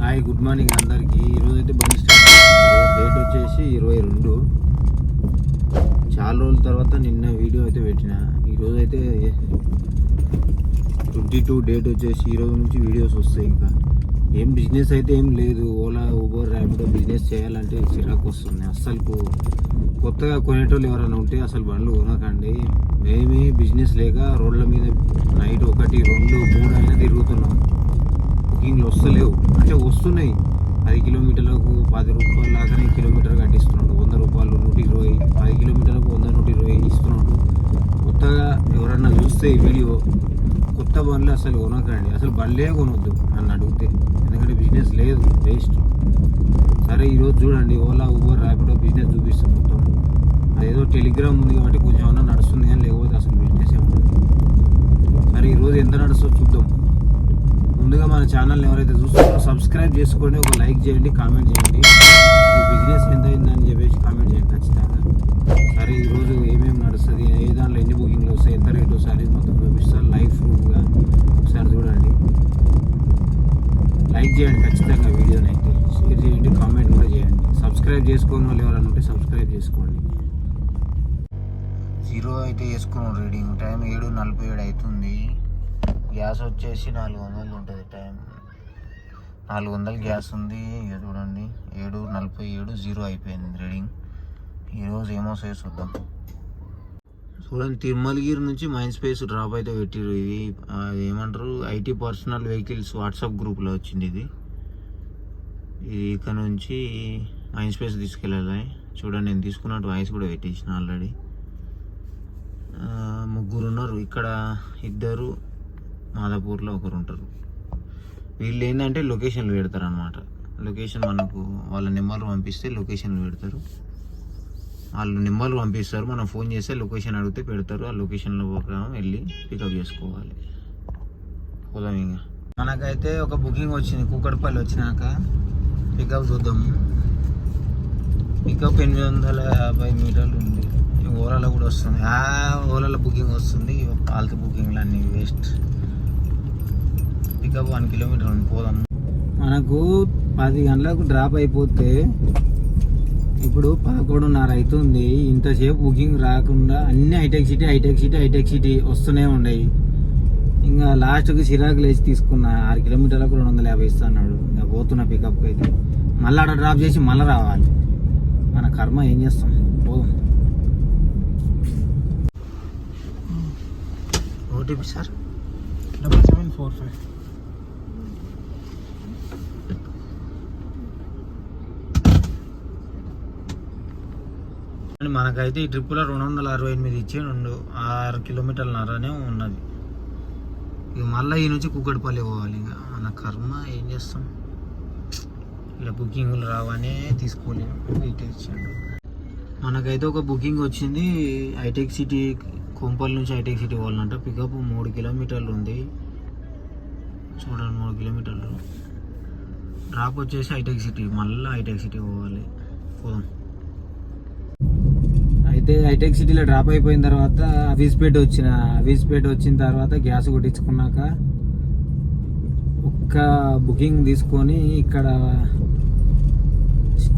Hi good morning అందరికీ. ఈరోజు అయితే బండి స్టార్ట్ చేసాను. డేట్ వచ్చేసి 22. చాలా రోజుల తర్వాత నిన్న వీడియో అయితే పెట్టిన. ఈరోజు అయితే 22 డేట్ వచ్చేసి ఈరోజు నుంచి వీడియోస్ వస్తాయి. ఇంకా ఏం బిజినెస్ అయితే ఏం లేదు. ఓలా ఊబర్ ర్యాపిడో బిజినెస్ చేయాలంటే చిరాకు వస్తుంది. అస్సలు కొత్తగా కొనేటోళ్ళు ఎవరైనా ఉంటే అసలు బండ్లు కొనకండి. మేమే బిజినెస్ లేక రోడ్ల మీద నైట్ 1, 2, 3 అయినా తిరుగుతున్నాం. బుకింగ్లు వస్తలేవు, అంటే వస్తున్నాయి. 10 కిలోమీటర్లకు 10 రూపాయలు లాగానే కిలోమీటర్ కట్టిస్తున్నాడు. 100 రూపాయలు, 120, 10 కిలోమీటర్లకు 100, 120 ఇస్తున్నాడు. కొత్తగా ఎవరన్నా చూస్తే ఈ వీడియో కొత్త బండ్లు అసలు కొనకండి. అసలు బండ్లే కొనొద్దు నన్ను అడిగితే, ఎందుకంటే బిజినెస్ లేదు, వేస్ట్. సరే ఈరోజు చూడండి, ఓలా ఊబర్ ర్యాపిడో బిజినెస్ చూపిస్తాం మొత్తం. అదేదో టెలిగ్రామ్ ఉంది కాబట్టి కొంచెం ఏమన్నా నడుస్తుంది, కానీ లేకపోతే అసలు బిజినెస్ ఏముంటుంది. సరే ఈరోజు ఎంత నడుస్తుందో చూద్దాం. ముందుగా మన ఛానల్ని ఎవరైతే చూస్తున్నారో సబ్స్క్రైబ్ చేసుకోండి, ఒక లైక్ చేయండి, కామెంట్ చేయండి. ఈ బిజినెస్ ఎంత అయిందని చెప్పేసి కామెంట్ చేయండి ఖచ్చితంగా. సరే ఈరోజు ఏమేమి నడుస్తుంది, ఏ దాంట్లో ఎన్ని బుకింగ్లు వస్తాయి, ఎంత రేట్ వస్తాయి అనేది మొత్తం చూపిస్తాను లైవ్ ప్రూఫ్గా. ఒకసారి చూడండి, లైక్ చేయండి ఖచ్చితంగా, వీడియోని అయితే షేర్ చేయండి, కామెంట్ కూడా చేయండి. సబ్స్క్రైబ్ చేసుకోని వాళ్ళు ఎవరైనా ఉంటే సబ్స్క్రైబ్ చేసుకోండి. 0 అయితే చేసుకున్నాం. రీడింగ్ టైం 7:47 అవుతుంది. గ్యాస్ వచ్చేసి 400 ఉంటుంది. టైం 400 గ్యాస్ ఉంది. ఇక చూడండి 7:47, 0 అయిపోయింది రీడింగ్. ఈరోజు ఏమో చూద్దాం. చూడండి, తిరుమలగిరి నుంచి మైండ్ స్పేస్ డ్రాప్ అయితే పెట్టిరు. ఇది ఏమంటారు, ఐటీ పర్సనల్ వెహికల్స్ వాట్సాప్ గ్రూప్లో వచ్చింది. ఇది ఇక్కడ నుంచి మైండ్ స్పేస్ తీసుకెళ్ళాలి. చూడండి, నేను తీసుకున్నట్టు వాయిస్ కూడా పెట్టేసిన ఆల్రెడీ. 3 ఉన్నారు ఇక్కడ, 2 మాదాపూర్లో 1 ఉంటారు. వీళ్ళు ఏంటంటే లొకేషన్లు పెడతారు అన్నమాట. లొకేషన్ మనకు వాళ్ళ నెంబర్లు పంపిస్తే లొకేషన్లు పెడతారు. వాళ్ళు నెంబర్లు పంపిస్తారు, మనం ఫోన్ చేస్తే లొకేషన్ అడిగితే పెడతారు. ఆ లొకేషన్లో ప్రకారం వెళ్ళి పికప్ చేసుకోవాలి. పోదాం. ఇంకా మనకైతే ఒక బుకింగ్ వచ్చింది. కూకట్పల్లి వచ్చినాక పికప్ చూద్దాము. పికప్ 850 మీటర్లు ఉంది. ఓలాలో కూడా వస్తుంది. ఓలాలో బుకింగ్ వస్తుంది. పాలతీ బుకింగ్లు అన్నీ వేస్ట్. పికప్ 1 కిలోమీటర్ ఉంది, పోదాం. మనకు 10 గంటలకు డ్రాప్ అయిపోతే ఇప్పుడు 11:30 అవుతుంది. ఇంతసేపు బుకింగ్ రాకుండా అన్ని హైటెక్ సిటీ వస్తూనే ఉన్నాయి. ఇంకా లాస్ట్కి చిరాకు లేచి తీసుకున్న 6 కిలోమీటర్లకు 250 ఇస్తా అన్నాడు. ఇంకా పోతున్న పికప్కి అయితే మళ్ళీ అక్కడ డ్రాప్ చేసి మళ్ళీ రావాలి. మన కర్మ, ఏం చేస్తాం, పోదాం. OTP sir 7745. మనకైతే ఈ ట్రిప్పులో 268 ఇచ్చేయండు. 6 కిలోమీటర్లన్నరనే ఉన్నది. ఇక మళ్ళీ ఈ నుంచి కూకట్పల్లి పోవాలి. ఇక మన కర్మ, ఏం చేస్తాం. ఇలా బుకింగ్లు రావనే తీసుకోలేము. ఇటే ఇచ్చాడు. మనకైతే ఒక బుకింగ్ వచ్చింది. హైటెక్ సిటీ, కొంపల్లి నుంచి హైటెక్ సిటీ పోవాలంట. పికప్ 3 కిలోమీటర్లు ఉంది. చూడండి, 3 కిలోమీటర్లు. డ్రాప్ వచ్చేసి హైటెక్ సిటీ, మళ్ళీ హైటెక్ సిటీ పోవాలి. పోదాం. అయితే హైటెక్ సిటీలో డ్రాప్ అయిపోయిన తర్వాత అవిస్పేట వచ్చిన తర్వాత గ్యాస్ కొట్టించుకున్నాక ఒక్క బుకింగ్ తీసుకొని ఇక్కడ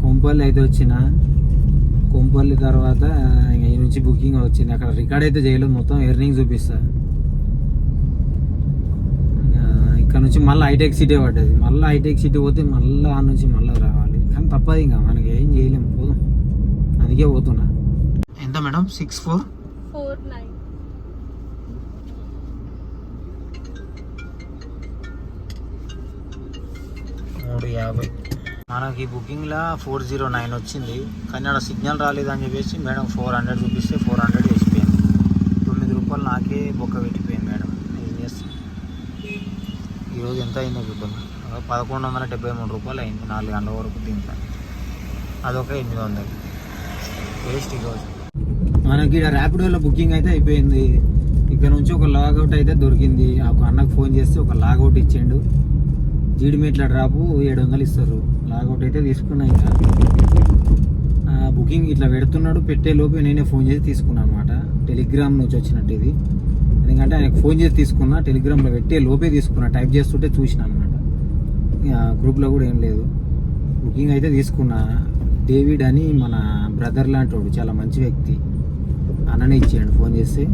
కొంపల్లి అయితే వచ్చిన. కొంపల్లి తర్వాత ఈ నుంచి బుకింగ్ వచ్చింది. అక్కడ రికార్డ్ అయితే చేయలేదు, మొత్తం ఎర్నింగ్ చూపిస్తా. ఇక్కడ నుంచి మళ్ళీ హైటెక్ సిటీ పడ్డది. మళ్ళీ హైటెక్ సిటీ పోతే మళ్ళీ ఆ నుంచి మళ్ళీ రావాలి. కానీ తప్పదు, ఇంకా మనకి ఏం చేయలేము, పోదాం. అందుకే పోతున్నా. ఎంత మేడం? 6449. 350. మనకి బుకింగ్లో 409 వచ్చింది. కానీ అక్కడ సిగ్నల్ రాలేదని చెప్పేసి మేడం 400 చూపిస్తే 400 వేసిపోయింది. 9 రూపాయలు నాకే బొక్క పెట్టిపోయింది మేడం. ఏం చేస్తాం. ఈరోజు ఎంత అయిందో చూద్దాం. 1173 రూపాయలు అయింది 4 గంటల వరకు దీంట్లో. అదొక 800 వేస్ట్. ఈరోజు మనకి ఇక్కడ ర్యాపిడోలో బుకింగ్ అయితే అయిపోయింది. ఇక్కడ నుంచి ఒక లాగౌట్ అయితే దొరికింది. ఒక అన్నకు ఫోన్ చేస్తే ఒక లాగౌట్ ఇచ్చిండు. జీడిమెట్ల డ్రాపు 700 ఇస్తారు. లాగౌట్ అయితే తీసుకున్నా. ఇంకా బుకింగ్ ఇట్లా పెడుతున్నాడు, పెట్టే లోపే నేనే ఫోన్ చేసి తీసుకున్నాను అనమాట. టెలిగ్రామ్ నుంచి వచ్చినట్టు ఇది. ఎందుకంటే ఆయనకు ఫోన్ చేసి తీసుకున్నా, టెలిగ్రామ్లో పెట్టే లోపే తీసుకున్నా. టైప్ చేస్తుంటే చూసిన అనమాట. గ్రూప్లో కూడా ఏం లేదు. బుకింగ్ అయితే తీసుకున్నా. డేవిడ్ అని మన బ్రదర్ లాంటి చాలా మంచి వ్యక్తి, అన్ననే ఇచ్చాడు ఫోన్ చేస్తే.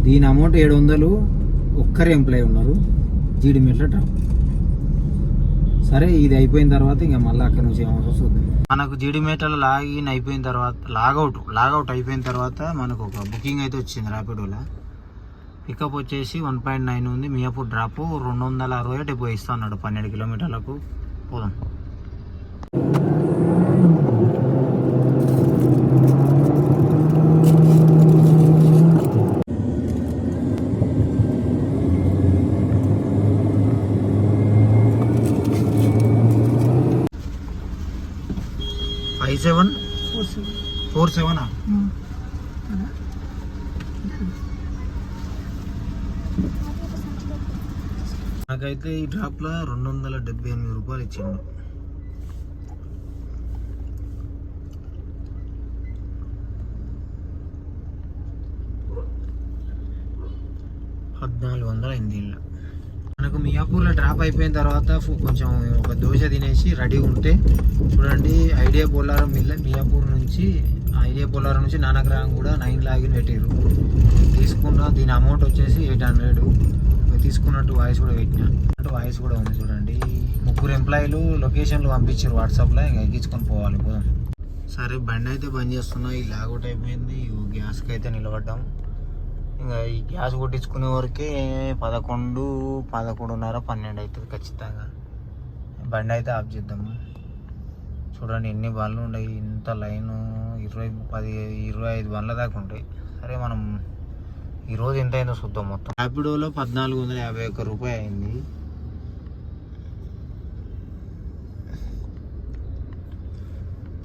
దీని అమౌంట్ 700, ఒక్కరే ఎంప్లాయీ ఉన్నారు, జీడిమెట్ల డ్రాప్. సరే ఇది అయిపోయిన తర్వాత ఇంకా మళ్ళీ అక్కడ నుంచి ఏమవుతుందో చూద్దాం. మనకు జీడిమెట్లలో లాగిన్ అయిపోయిన తర్వాత లాగౌట్ అయిపోయిన తర్వాత మనకు ఒక బుకింగ్ అయితే వచ్చింది ర్యాపిడోలో. పికప్ వచ్చేసి 1.9 ఉంది, మియాపూర్ డ్రాప్ 260 డెబ్బై ఇస్తా అన్నాడు 12 కిలోమీటర్లకు. పోదాం. I7 47 నాకైతే ఈ డ్రాప్లో 278 రూపాయలు ఇచ్చిండు. $1400 అయింది. మనకు మియాపూర్లో డ్రాప్ అయిపోయిన తర్వాత కొంచెం ఒక దోశ తినేసి రెడీగా ఉంటే చూడండి, ఐడియా పోలారం మియాపూర్ నుంచి నానగ్రహం కూడా 9 లాగిన్ పెట్టారు. తీసుకున్న దీని అమౌంట్ వచ్చేసి 800. తీసుకున్నట్టు వాయిస్ కూడా పెట్టినా, వాయిస్ కూడా ఉంది చూడండి. 3 ఎంప్లాయీలు లొకేషన్లు పంపించారు వాట్సాప్లో, ఇంకా ఎక్కించుకొని పోవాలి. పోదాం. సరే బండి అయితే బంద్ చేస్తున్నా. ఈ లాగౌట్ అయిపోయింది. గ్యాస్కి అయితే నిలబడ్డాం. ఇంకా ఈ గ్యాస్ కొట్టించుకునే వరకే 11, 11:30, 12 అవుతుంది ఖచ్చితంగా. బండి అయితే ఆఫ్ చేద్దాము. చూడండి ఎన్ని బండ్లు ఉన్నాయి, ఇంత లైను 25 బండ్ల దాకా ఉంటాయి. సరే మనం ఈరోజు ఎంత అయిందో చూద్దాం. మొత్తం ర్యాపిడోలో 1451 రూపాయలు అయింది.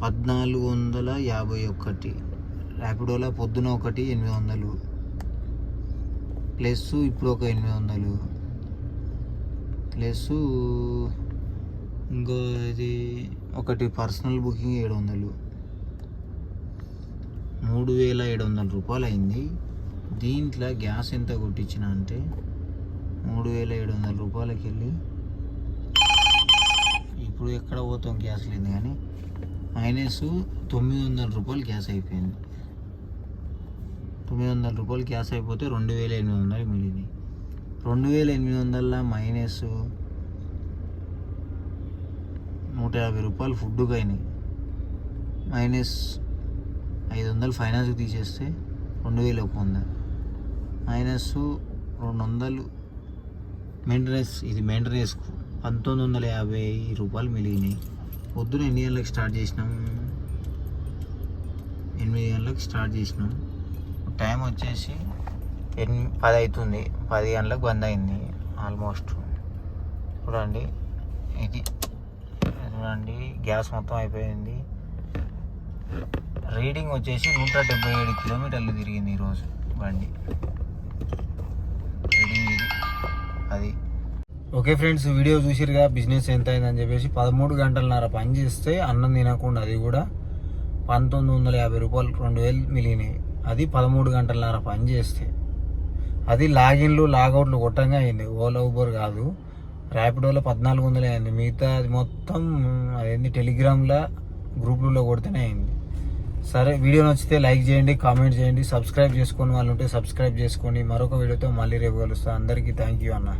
$1451 ర్యాపిడోలో. పొద్దున ఒకటి 800 ప్లస్ ఇప్పుడు ఒక 800 ప్లస్ ఇంకో ఇది ఒకటి పర్సనల్ బుకింగ్ 700, 3700 రూపాయలు అయింది. దీంట్లో గ్యాస్ ఎంత కొట్టించిన అంటే 3700 రూపాయలకి వెళ్ళి ఇప్పుడు ఎక్కడ పోతాం గ్యాస్ లేదు కానీ -900 రూపాయలు గ్యాస్ అయిపోయింది. 900 రూపాయలు గ్యాస్ అయిపోతే 2800 మిగిలింది. 2800 మైనస్ 150 రూపాయలు ఫుడ్కి అయినాయి, మైనస్ 500 ఫైనాన్స్కి తీసేస్తే 2100, మైనస్ 200 మెయింటెనెన్స్. ఇది మెయింటెనెన్స్కు 1950 రూపాయలు మిగిలినాయి. పొద్దున ఎన్ని గంటలకు స్టార్ట్ చేసినాం? 8 గంటలకు స్టార్ట్ చేసినాం. టైం వచ్చేసి 10 అవుతుంది. 10 గంటలకు బంద్ అయింది ఆల్మోస్ట్. చూడండి ఇది చూడండి, గ్యాస్ మొత్తం అయిపోయింది. రీడింగ్ వచ్చేసి 177 కిలోమీటర్లు తిరిగింది ఈరోజు బండి. రీడింగ్ ఇది అది. ఓకే ఫ్రెండ్స్, వీడియో చూసిరుగా బిజినెస్ ఎంత అయిందని చెప్పేసి. 13 గంటలన్నర పని చేస్తే అన్నం తినకుండా అది కూడా 1950 రూపాయలు, 2000 మిగిలినాయి. అది 13 గంటలన్నర పని చేస్తే. అది లాగిన్లు లాగౌట్లు కొట్టంగా అయింది. ఓలా ఊబర్ కాదు, ర్యాపిడోలో 1400 అయింది. మిగతా అది మొత్తం అదేంటి టెలిగ్రామ్లో గ్రూపులలో కొడితేనే అయింది. సరే, వీడియో నచ్చితే లైక్ చేయండి, కామెంట్ చేయండి, సబ్స్క్రైబ్ చేసుకొని వాళ్ళు ఉంటే సబ్స్క్రైబ్ చేసుకోండి. మరొక వీడియోతో మళ్ళీ రేపు కలుస్తాను. అందరికీ థ్యాంక్ యూ అన్న.